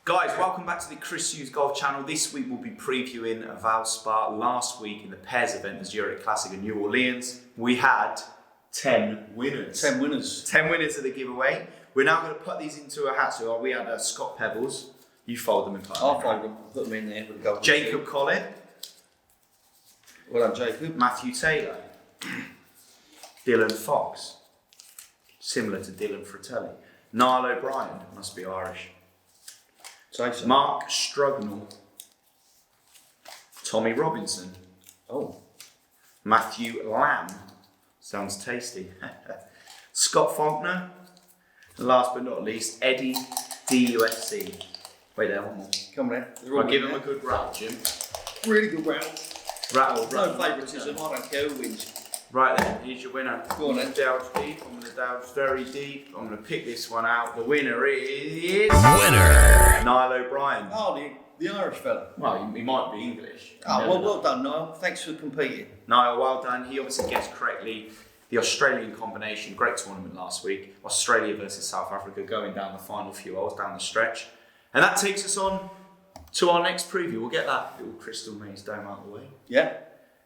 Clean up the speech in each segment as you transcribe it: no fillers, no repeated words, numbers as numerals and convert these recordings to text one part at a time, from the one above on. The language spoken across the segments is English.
Guys, welcome back to the Chris Hughes Golf channel. This week we'll be previewing Valspar. Last week in the pairs event, the Zurich Classic in New Orleans, we had 10 winners. 10 winners. 10 winners of the giveaway. We're now going to put these into a hat. So we had Scott Pebbles. You fold them in part. I'll fold them, put them in there with the golf. Jacob Collin. Well done, Jacob. Matthew Taylor. Dylan Fox. Similar to Dylan Fratelli. Niall O'Brien. Must be Irish. Mark Strugnall, Tommy Robinson, Matthew Lamb, sounds tasty, Scott Faulkner, and last but not least, Eddie DUFC. Wait there, one more. Come on in. I'll give him a good rattle, Jim. Really good rattle. Rattle. No favouritism, I don't care who wins. Right then, here's your winner. Go on then. Dowge deep, I'm going to dowge very deep. I'm going to pick this one out. The winner is... Niall O'Brien. Oh, the Irish fella. Well, he might be English. Oh, well done, Niall. Thanks for competing. Niall, well done. He obviously guessed correctly the Australian combination. Great tournament last week. Australia versus South Africa going down the final few holes, down the stretch. And that takes us on to our next preview. We'll get that little Crystal Maze Dome out of the way. Yeah.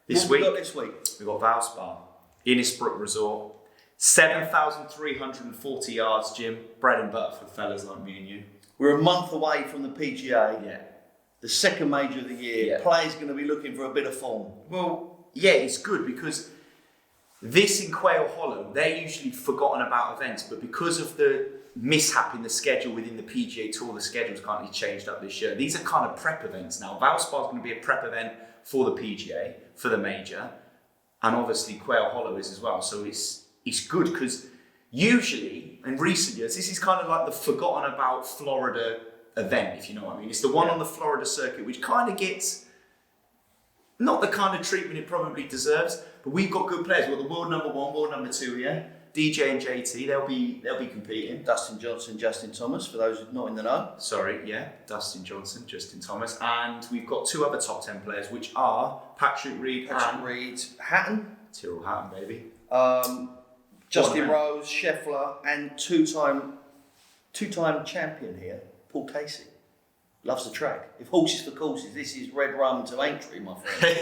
This we've week, we've got Valspar, Innisbrook Resort, 7,340 yards, Jim. Bread and butter for fellas like me and you. We're a month away from the PGA. Yeah. The second major of the year. Yeah. Players going to be looking for a bit of form. Well, yeah, it's good because this in Quail Hollow, they're usually forgotten about events, but because of the mishap in the schedule within the PGA Tour, the schedule's kind of changed up this year. These are kind of prep events now. Valspar's going to be a prep event for the PGA, for the major, and obviously Quail Hollow is as well. So it's good because usually in recent years, this is kind of like the forgotten about Florida event, if you know what I mean. It's the one on the Florida circuit, which kind of gets not the kind of treatment it probably deserves, but we've got good players. We've got the world number one, world number two here. DJ and JT, they'll be competing. Dustin Johnson, Justin Thomas, for those not in the know. Sorry, yeah, Dustin Johnson, Justin Thomas, and we've got two other top 10 players, which are Patrick Reed, Hatton, Tyrrell Hatton, baby. Justin Rose, Scheffler, and two-time champion here, Paul Casey. Loves the track. If horses for courses, this is red rum to Aintree, my friend.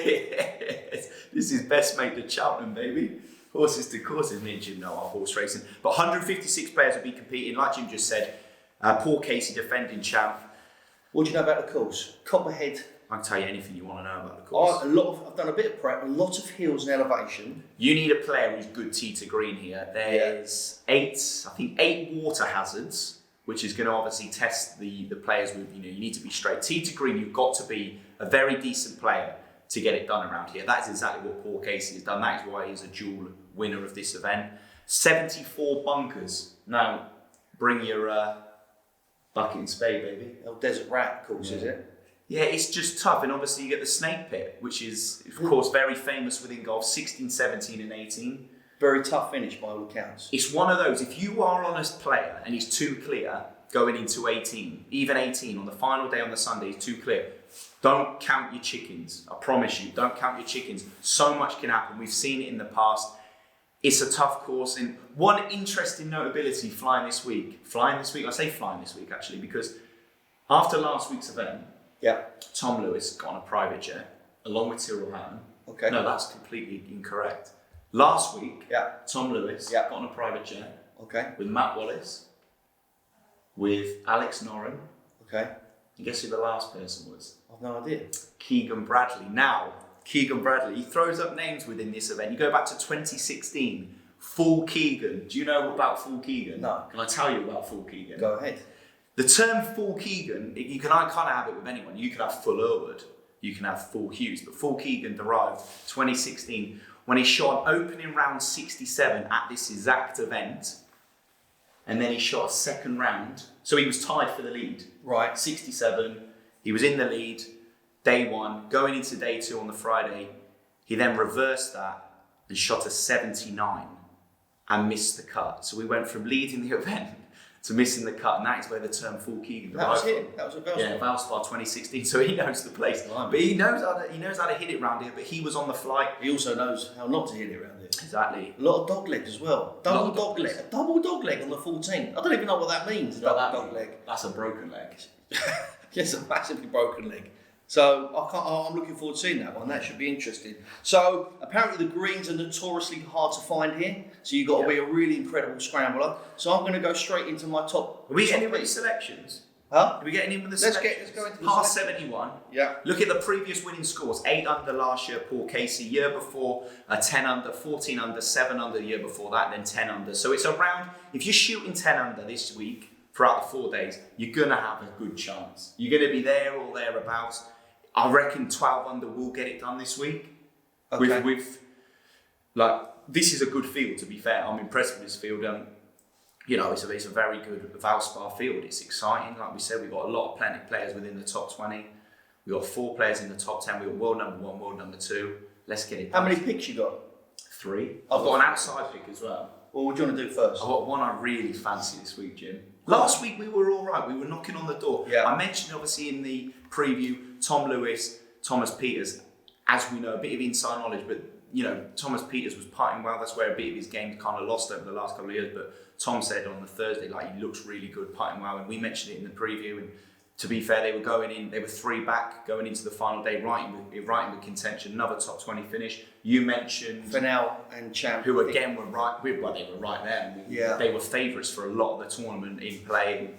This is best mate to Cheltenham, baby. Horses to courses, me and Jim know our horse racing. But 156 players will be competing, like Jim just said. Paul Casey, defending champ. What do you know about the course? Copperhead. I can tell you anything you want to know about the course. I've done a bit of prep, a lot of hills and elevation. You need a player who's good tee to green here. There's eight water hazards, which is going to obviously test the players with, you need to be straight. Tee to green, you've got to be a very decent player to get it done around here. That is exactly what Paul Casey has done. That is why he's a dual winner of this event. 74 bunkers. Now, bring your bucket and spade, baby. Desert Rat course, is it? Yeah, it's just tough. And obviously you get the Snake Pit, which is, of course, very famous within golf. 16, 17 and 18. Very tough finish by all accounts. It's one of those, if you are an honest player and he's too clear going into 18, even 18 on the final day on the Sunday, he's too clear. Don't count your chickens. I promise you, don't count your chickens. So much can happen. We've seen it in the past. It's a tough course. And one interesting notability flying this week, I say flying this week actually, because after last week's event, Tom Lewis got on a private jet along with Tyrrell Hatton. Okay. No, that's completely incorrect. Last week, Tom Lewis got on a private jet with Matt Wallace, with Alex Noren. Okay. And guess who the last person was? I've no idea. Keegan Bradley. Now, Keegan Bradley, he throws up names within this event. You go back to 2016, Full Keegan. Do you know about Full Keegan? No. Can I tell you about Full Keegan? Go ahead. The term Full Keegan, you can kind of have it with anyone. You can have Full Irwood, you can have Full Hughes, but Full Keegan derived 2016 when he shot an opening round 67 at this exact event, and then he shot a second round. So he was tied for the lead. Right. 67. He was in the lead, day one. Going into day two on the Friday, he then reversed that and shot a 79 and missed the cut. So we went from leading the event to missing the cut, and that is where the term Full Keegan derived. That was him. That was a Valspar. Yeah, Valspar 2016. So he knows the place, but he knows how to hit it round here. But he was on the flight. He also knows how not to hit it round here. Exactly. A lot of dog leg as well. Double dog leg on the 14. I don't even know what that means. Double dog leg. That's a broken leg. Just a massively broken leg. So I'm looking forward to seeing that one. That should be interesting. So apparently the greens are notoriously hard to find here. So you've got to be a really incredible scrambler. So I'm going to go straight into my top. Are we top getting any three. selections? Huh? Are we getting in with the Let's selections? go into the Past selection. 71. Yeah. Look at the previous winning scores. 8 under last year, Paul Casey. Year before, 10 under, 14 under, 7 under the year before that, and then 10 under. So it's around, if you're shooting 10 under this week, throughout the 4 days, you're going to have a good chance. You're going to be there or thereabouts. I reckon 12 under will get it done this week. Okay. With this is a good field, to be fair. I'm impressed with this field. It's a very good Valspar field. It's exciting. Like we said, we've got a lot of players within the top 20. We've got 4 players in the top 10. We've got world number 1, world number 2. Let's get it done. How many picks you got? 3. I've got an outside pick as well. Well, what do you want to do first? I've got one I really fancy this week, Jim. Last week we were all right. We were knocking on the door. Yeah. I mentioned obviously in the preview Tom Lewis, Thomas Peters. As we know, a bit of inside knowledge, but Thomas Peters was putting well. That's where a bit of his game kind of lost over the last couple of years. But Tom said on the Thursday, he looks really good putting well, and we mentioned it in the preview. And to be fair, they were going in. They were 3 back going into the final day, right in with contention. Another top 20 finish. You mentioned Fennell and Champ, who again were right. They were right there. They were favourites for a lot of the tournament in play.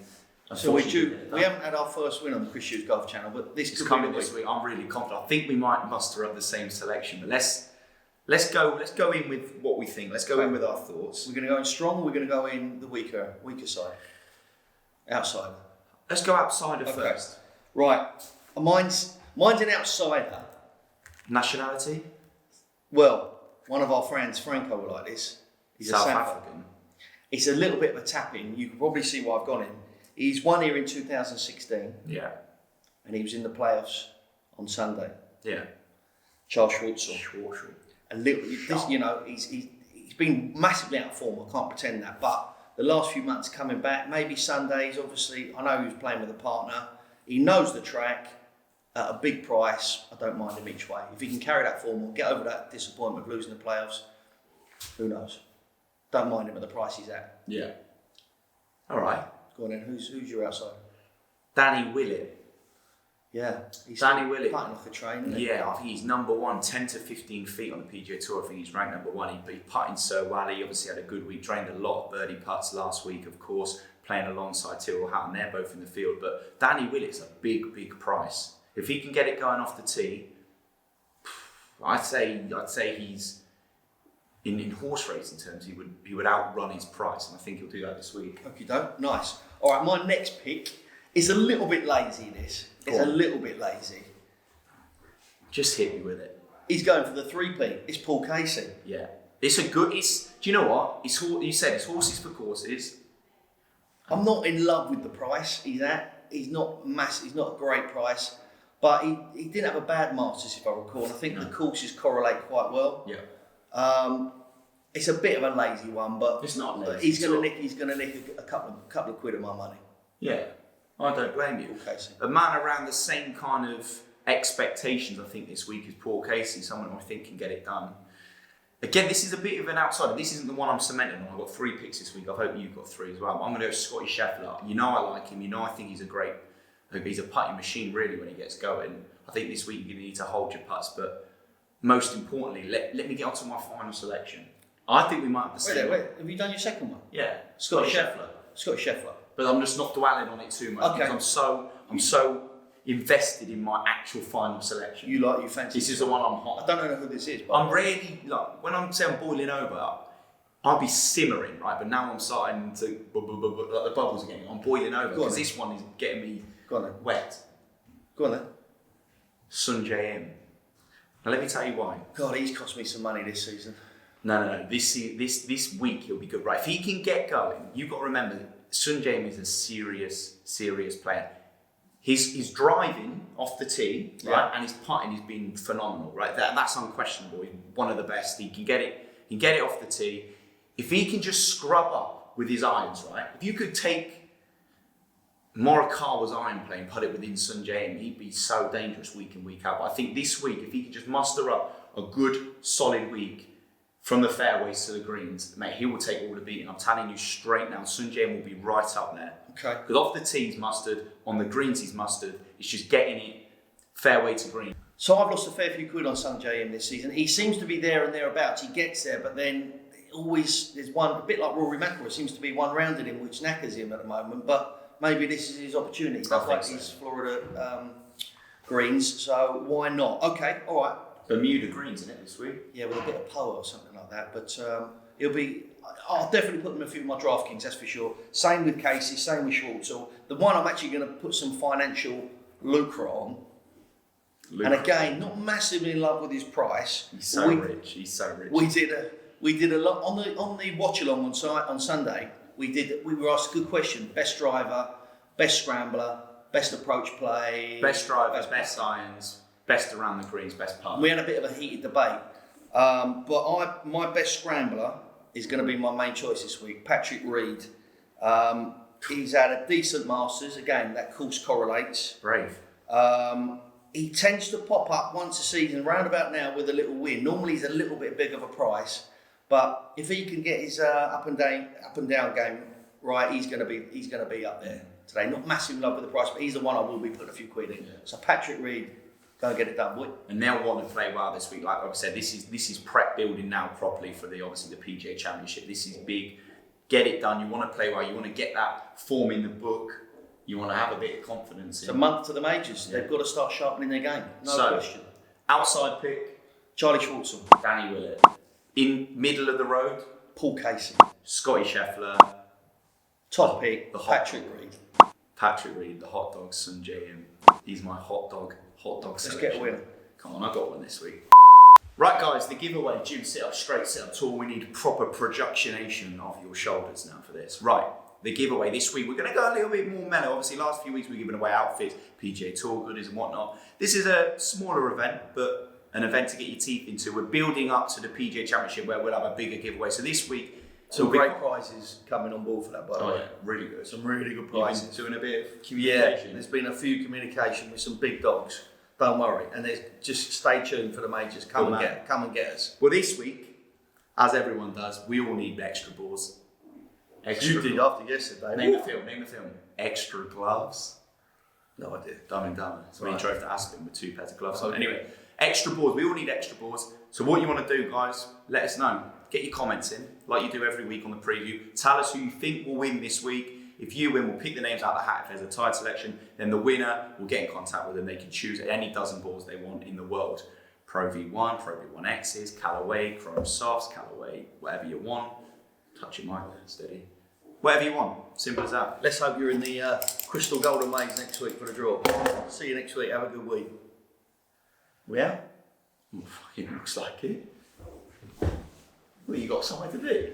So we haven't had our first win on the Chris Hughes Golf Channel, but this is could coming be the this week. I'm really confident. I think we might muster up the same selection, but let's go in with what we think. Let's go in with our thoughts. We're going to go in strong. We're going to go in the weaker side, outsider. Let's go outsider first. Right, mine's an outsider. Nationality? Well, one of our friends, Franco, will like this. He's South a Sampa. African. It's a little bit of a tap-in. You can probably see why I've gone in. He's won here in 2016. Yeah. And he was in the playoffs on Sunday. Yeah. Charles Schwarzenegger. A little, he's been massively out of form. I can't pretend that, but the last few months coming back, maybe Sundays. Obviously, I know he was playing with a partner. He knows the track at a big price. I don't mind him each way. If he can carry that form or get over that disappointment of losing the playoffs, who knows? Don't mind him at the price he's at. Yeah. All right. Go on then. Who's your outside? Danny Willit. Yeah, he's Danny Willit. putting like a train, isn't he? Yeah, I think he's number 1, 10 to 15 feet on the PGA Tour. I think he's ranked number 1. He's putting so well. He obviously had a good week, drained a lot of birdie putts last week, of course, playing alongside Tyrrell Hatton. They're both in the field. But Danny Willett's a big, big price. If he can get it going off the tee, I'd say he's in horse racing terms, he would outrun his price, and I think he'll do that this week. Okay, doke. Nice. All right, my next pick is a little bit lazy. It's a little bit lazy. Just hit me with it. He's going for the 3P. It's Paul Casey. Yeah. Do you know what? You said it's horses for courses. I'm not in love with the price he's at. He's not massive. He's not a great price, but he didn't have a bad Masters, if I recall. And I think the courses correlate quite well. Yeah. It's a bit of a lazy one, but it's not lazy. He's going to nick a couple of quid of my money. Yeah, I don't blame you. Paul Casey. A man around the same kind of expectations, I think, this week is Paul Casey. Someone I think can get it done. Again, this is a bit of an outsider. This isn't the one I'm cementing on. I've got 3 picks this week. I hope you've got 3 as well. I'm going to go Scotty Sheffield. I like him. I think he's he's a putting machine really when he gets going. I think this week you're going to need to hold your putts, but most importantly, let me get onto my final selection. I think we might have the same. Wait. Have you done your second one? Yeah, Scotty Sheffield. Scotty Sheffield. But I'm just not dwelling on it too much because I'm so invested in my actual final selection. You fancy. This is the one I'm hot. I don't know who this is, but I'm really when I'm saying boiling over, I'll be simmering, right? But now I'm starting to like the bubbles again. I'm boiling over because this one is getting me wet. Go on then. Sun JM. Now let me tell you why. God, he's cost me some money this season. No. This week he'll be good, right? If he can get going, you've got to remember Sun JM is a serious player. He's driving off the tee, right, and his putting has been phenomenal, right? That's unquestionable. He's one of the best. He can get it off the tee. If he can just scrub up with his irons, right? If you could take Morikawa's iron play and put it within Sun JM, he'd be so dangerous week in, week out. But I think this week, if he could just muster up a good, solid week, from the fairways to the greens, mate, he will take all the beating. I'm telling you straight now, Sun Jae will be right up there. Okay. Because off the tees, mustard. On the greens, he's mustard. It's just getting it fairway to green. So I've lost a fair few quid on Sanjay in this season. He seems to be there and thereabouts. He gets there, but then always there's one, a bit like Rory McIlroy, seems to be one round in him which knackers him at the moment. But maybe this is his opportunity. He does like his Florida greens, so why not? Okay, all right. Bermuda greens, isn't it, this week? Yeah, with a bit of power or something like that. But it'll be. I'll definitely put them in a few of my DraftKings, that's for sure. Same with Casey, same with Schwartzel. The one I'm actually going to put some financial lucre on. And again, not massively in love with his price. He's so rich. He's so rich. We did a lot on the watch along on Sunday. We were asked a good question: best driver, best scrambler, best approach play, best driver, best irons, best around the greens, best putt. We had a bit of a heated debate, but my best scrambler is going to be my main choice this week, Patrick Reed. He's had a decent Masters. Again, that course correlates. Brave. He tends to pop up once a season, round about now, with a little win. Normally, he's a little bit big of a price, but if he can get his up and down game right, he's going to be up there today. Not massive in love with the price, but he's the one I will be putting a few quid in. Yeah. So Patrick Reed, go and get it done, boy. And they'll want to play well this week. Like I said, this is prep building now properly for the PGA Championship. This is big. Get it done. You want to play well. You want to get that form in the book. You want to have a bit of confidence. It's a month to the majors. Yeah. They've got to start sharpening their game. No question. Outside pick. Charlie Schwartzel. Danny Willit. In middle of the road. Paul Casey. Scotty Sheffield. Top pick. Patrick Reed. Patrick Reed, the hot dog, Sun Jae. He's my hot dog Let's selection. get a winner. Come on, I got one this week. Right, guys, the giveaway. Jim, sit up straight, sit up tall. We need proper projectionation of your shoulders now for this. Right. The giveaway this week, we're going to go a little bit more mellow. Obviously, last few weeks we've given away outfits, PGA Tour goodies and whatnot. This is a smaller event, but an event to get your teeth into. We're building up to the PGA Championship where we'll have a bigger giveaway. So this week, some great prizes coming on board for that, by the way. Yeah, really good. Some really good prizes. Doing a bit of communication. Yeah, there's been a few communication with some big dogs. Don't worry, and there's just stay tuned for the majors. Come and get us. Well, this week, as everyone does, we all need extra balls. You did after yesterday. Name the film. Extra gloves. No idea. Dumb and Dumber. So when he drove to Aspen with 2 pairs of gloves on. Anyway, extra balls. We all need extra balls. So what you want to do, guys, let us know. Get your comments in, like you do every week on the preview. Tell us who you think will win this week. If you win, we'll pick the names out of the hat. If there's a tied selection, then the winner will get in contact with them. They can choose any dozen balls they want in the world. Pro V1, Pro V1Xs, Callaway, Chrome Softs, Callaway, whatever you want. Touch your mic there, steady. Whatever you want, simple as that. Let's hope you're in the Crystal Golden Maze next week for the draw. See you next week, have a good week. We out? Fucking looks like it. Well, you got somewhere to be.